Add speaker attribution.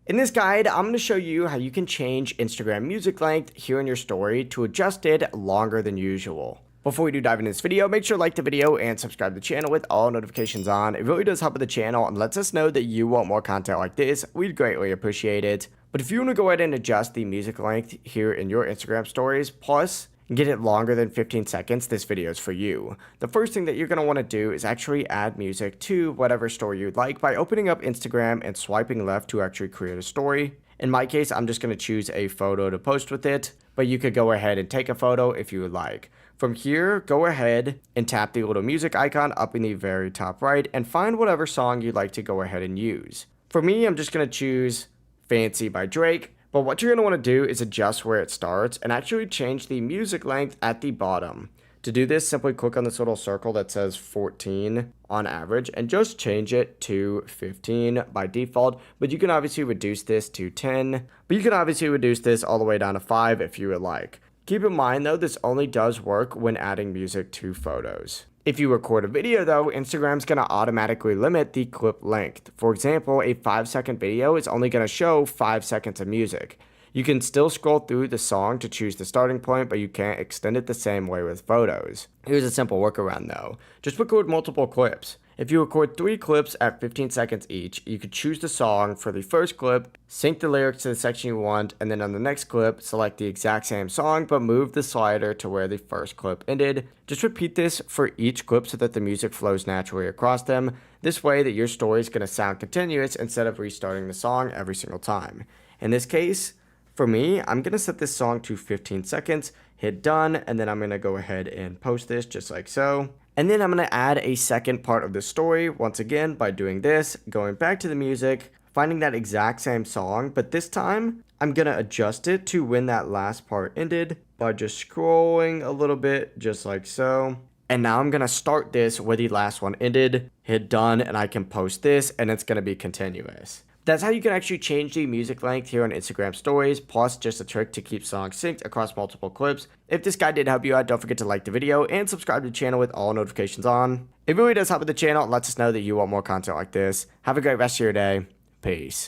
Speaker 1: In this guide, I'm going to show you how you can change Instagram music length here in your story to adjust it longer than usual. Before we do dive into this video, make sure to like the video and subscribe to the channel with all notifications on. It really does help with the channel and lets us know that you want more content like this. We'd greatly appreciate it. But if you want to go ahead and adjust the music length here in your Instagram stories, plus get it longer than 15 seconds, this video is for you. The first thing that you're going to want to do is actually add music to whatever story you'd like by opening up Instagram and swiping left to actually create a story. In my case, I'm just going to choose a photo to post with it, but you could go ahead and take a photo if you would like. From here, go ahead and tap the little music icon up in the very top right and find whatever song you'd like to go ahead and use. For me, I'm just going to choose Fancy by Drake. But what you're going to want to do is adjust where it starts and actually change the music length at the bottom. To do this, simply click on this little circle that says 14 on average and just change it to 15 by default. But you can obviously reduce this to 10, but you can obviously reduce this all the way down to 5 if you would like. Keep in mind though, this only does work when adding music to photos. If you record a video though, Instagram's going to automatically limit the clip length. For example, a 5-second video is only going to show 5 seconds of music. You can still scroll through the song to choose the starting point, but you can't extend it the same way with photos. Here's a simple workaround though. Just record multiple clips. If you record 3 clips at 15 seconds each, you could choose the song for the first clip, sync the lyrics to the section you want, and then on the next clip, select the exact same song, but move the slider to where the first clip ended. Just repeat this for each clip so that the music flows naturally across them. This way that your story is going to sound continuous instead of restarting the song every single time. In this case, for me, I'm going to set this song to 15 seconds, hit done, and then I'm going to go ahead and post this just like so. And then I'm going to add a second part of the story once again by doing this, going back to the music, finding that exact same song, but this time I'm going to adjust it to when that last part ended by just scrolling a little bit just like so. And now I'm going to start this where the last one ended, hit done, and I can post this and it's going to be continuous. That's how you can actually change the music length here on Instagram stories, plus just a trick to keep songs synced across multiple clips. If this guide did help you out, don't forget to like the video and subscribe to the channel with all notifications on. It really does help with the channel and lets us know that you want more content like this. Have a great rest of your day. Peace.